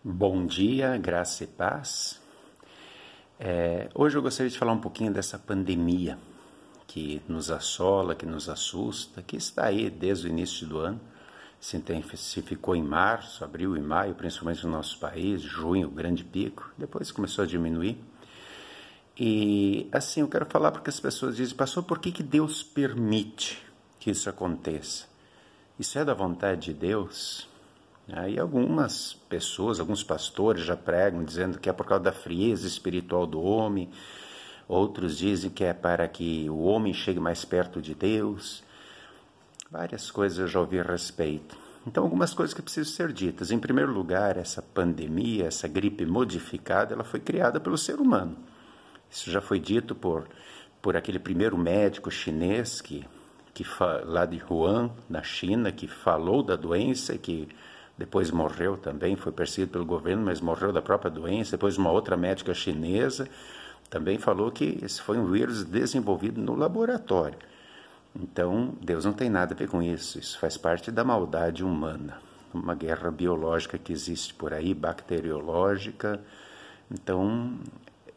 Bom dia, graça e paz. Hoje eu gostaria de falar um pouquinho dessa pandemia que nos assola, que nos assusta, que está aí desde o início do ano. Se intensificou em março, abril e maio, principalmente no nosso país, junho, o grande pico, depois começou a diminuir. E assim, eu quero falar porque as pessoas dizem, pastor, por que Deus permite que isso aconteça? Isso é da vontade de Deus? Aí algumas pessoas, alguns pastores já pregam dizendo que é por causa da frieza espiritual do homem, outros dizem que é para que o homem chegue mais perto de Deus. Várias coisas eu já ouvi a respeito. Então algumas coisas que precisam ser ditas. Em primeiro lugar, essa pandemia, essa gripe modificada, ela foi criada pelo ser humano. Isso já foi dito por aquele primeiro médico chinês lá de Wuhan, na China, que falou da doença, que depois morreu também, foi perseguido pelo governo, mas morreu da própria doença. Depois uma outra médica chinesa também falou que esse foi um vírus desenvolvido no laboratório. Então, Deus não tem nada a ver com isso. Isso faz parte da maldade humana. Uma guerra biológica que existe por aí, bacteriológica. Então,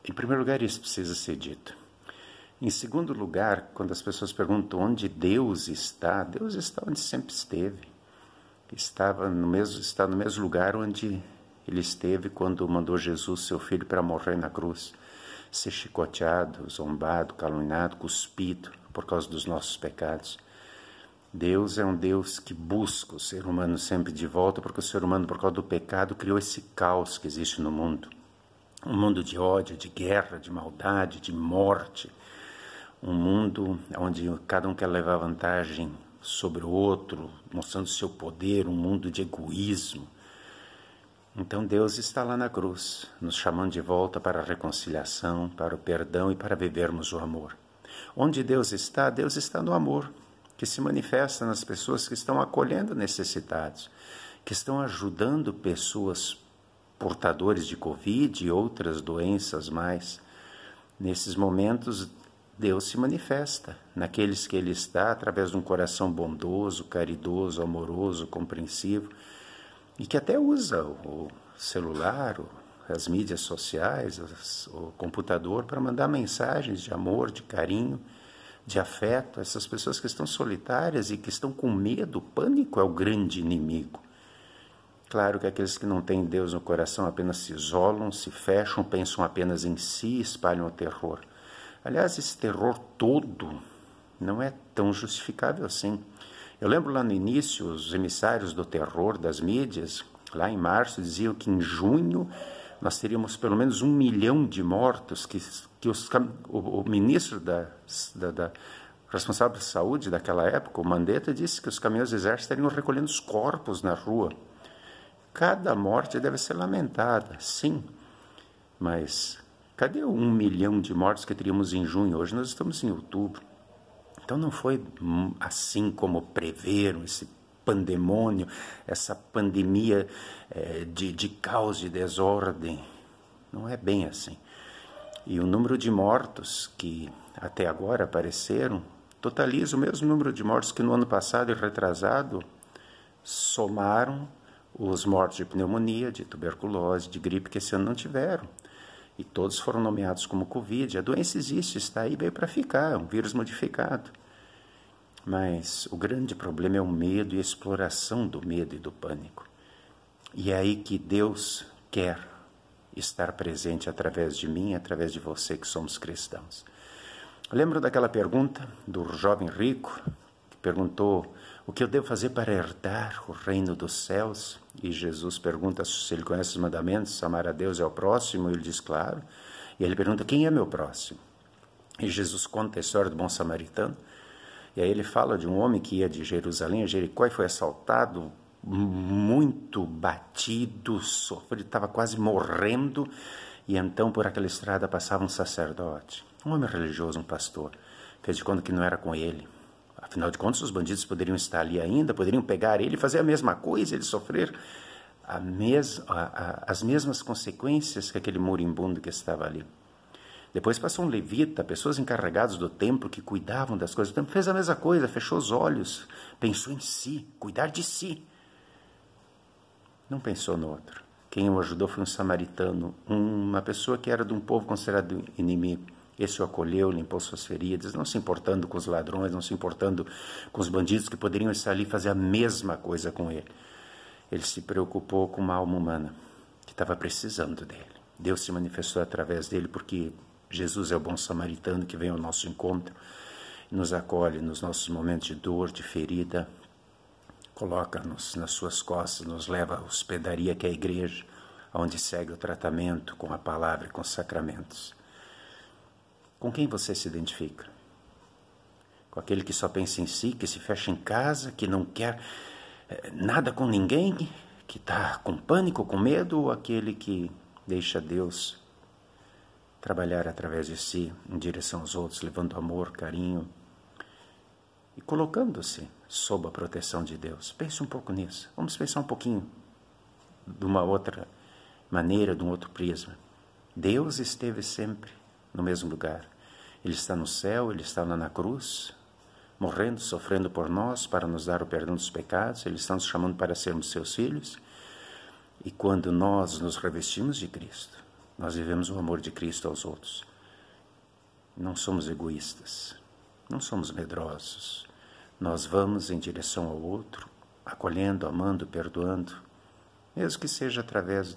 em primeiro lugar, isso precisa ser dito. Em segundo lugar, quando as pessoas perguntam onde Deus está onde sempre esteve. Está no mesmo lugar onde ele esteve quando mandou Jesus, seu filho, para morrer na cruz, ser chicoteado, zombado, caluniado, cuspido por causa dos nossos pecados. Deus é um Deus que busca o ser humano sempre de volta, porque o ser humano, por causa do pecado, criou esse caos que existe no mundo. Um mundo de ódio, de guerra, de maldade, de morte. Um mundo onde cada um quer levar vantagem sobre o outro, mostrando seu poder, um mundo de egoísmo. Então Deus está lá na cruz, nos chamando de volta para a reconciliação, para o perdão e para vivermos o amor. Onde Deus está no amor, que se manifesta nas pessoas que estão acolhendo necessitados, que estão ajudando pessoas portadores de Covid e outras doenças mais. Nesses momentos, Deus se manifesta naqueles que Ele está, através de um coração bondoso, caridoso, amoroso, compreensivo, e que até usa o celular, as mídias sociais, o computador para mandar mensagens de amor, de carinho, de afeto a essas pessoas que estão solitárias e que estão com medo. O pânico é o grande inimigo. Claro que aqueles que não têm Deus no coração apenas se isolam, se fecham, pensam apenas em si, espalham o terror. Aliás, esse terror todo não é tão justificável assim. Eu lembro lá no início, os emissários do terror das mídias, lá em março, diziam que em junho nós teríamos pelo menos 1 milhão de mortos, que o ministro responsável de saúde daquela época, o Mandetta, disse que os caminhões do exército estariam recolhendo os corpos na rua. Cada morte deve ser lamentada, sim, mas cadê o 1 milhão de mortos que teríamos em junho? Hoje nós estamos em outubro. Então não foi assim como preveram esse pandemônio, essa pandemia de caos, de desordem. Não é bem assim. E o número de mortos que até agora apareceram totaliza o mesmo número de mortos que no ano passado e retrasado somaram os mortos de pneumonia, de tuberculose, de gripe que esse ano não tiveram. E todos foram nomeados como Covid. A doença existe, está aí, veio para ficar, é um vírus modificado. Mas o grande problema é o medo e a exploração do medo e do pânico. E é aí que Deus quer estar presente através de mim, através de você que somos cristãos. Eu lembro daquela pergunta do jovem rico, que perguntou: o que eu devo fazer para herdar o reino dos céus? E Jesus pergunta se ele conhece os mandamentos, amar a Deus e ao próximo, e ele diz claro. E ele pergunta: quem é meu próximo? E Jesus conta a história do bom samaritano. E aí ele fala de um homem que ia de Jerusalém a Jericó e foi assaltado, muito batido, sofrido, estava quase morrendo. E então por aquela estrada passava um sacerdote, um homem religioso, um pastor. Fez de conta que não era com ele. Afinal de contas, os bandidos poderiam estar ali ainda, poderiam pegar ele e fazer a mesma coisa, ele sofrer as mesmas consequências que aquele moribundo que estava ali. Depois passou um levita, pessoas encarregadas do templo que cuidavam das coisas do templo, fez a mesma coisa, fechou os olhos, pensou em si, cuidar de si. Não pensou no outro. Quem o ajudou foi um samaritano, uma pessoa que era de um povo considerado inimigo. Esse o acolheu, limpou suas feridas, não se importando com os ladrões, não se importando com os bandidos que poderiam estar ali e fazer a mesma coisa com ele. Ele se preocupou com uma alma humana que estava precisando dele. Deus se manifestou através dele porque Jesus é o bom samaritano que vem ao nosso encontro, nos acolhe nos nossos momentos de dor, de ferida, coloca-nos nas suas costas, nos leva à hospedaria que é a igreja, onde segue o tratamento com a palavra e com os sacramentos. Com quem você se identifica? Com aquele que só pensa em si, que se fecha em casa, que não quer nada com ninguém, que está com pânico, com medo, ou aquele que deixa Deus trabalhar através de si, em direção aos outros, levando amor, carinho e colocando-se sob a proteção de Deus? Pense um pouco nisso. Vamos pensar um pouquinho de uma outra maneira, de um outro prisma. Deus esteve sempre no mesmo lugar. Ele está no céu, Ele está lá na cruz, morrendo, sofrendo por nós, para nos dar o perdão dos pecados. Ele está nos chamando para sermos seus filhos. E quando nós nos revestimos de Cristo, nós vivemos o amor de Cristo aos outros. Não somos egoístas, não somos medrosos. Nós vamos em direção ao outro, acolhendo, amando, perdoando, mesmo que seja através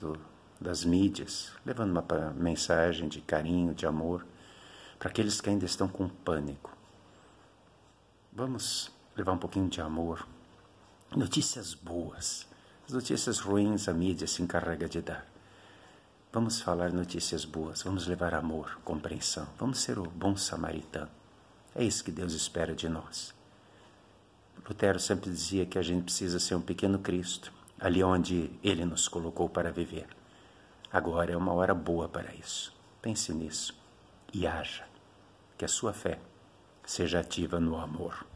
das mídias, levando uma mensagem de carinho, de amor, para aqueles que ainda estão com pânico. Vamos levar um pouquinho de amor, notícias boas. As notícias ruins a mídia se encarrega de dar. Vamos falar notícias boas, vamos levar amor, compreensão, vamos ser o bom samaritano. É isso que Deus espera de nós. Lutero sempre dizia que a gente precisa ser um pequeno Cristo, ali onde Ele nos colocou para viver. Agora é uma hora boa para isso. Pense nisso e haja, que a sua fé seja ativa no amor.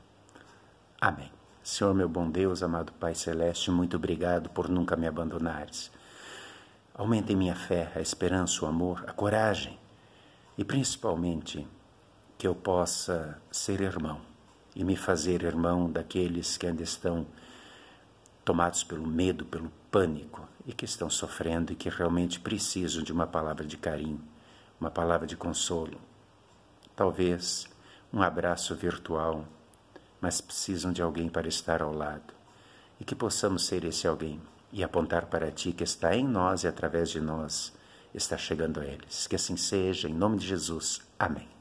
Amém. Senhor, meu bom Deus, amado Pai Celeste, muito obrigado por nunca me abandonares. Aumente em minha fé, a esperança, o amor, a coragem e principalmente que eu possa ser irmão e me fazer irmão daqueles que ainda estão tomados pelo medo, pelo pânico e que estão sofrendo e que realmente precisam de uma palavra de carinho, uma palavra de consolo, talvez um abraço virtual, mas precisam de alguém para estar ao lado e que possamos ser esse alguém e apontar para Ti que está em nós e através de nós está chegando a eles. Que assim seja, em nome de Jesus. Amém.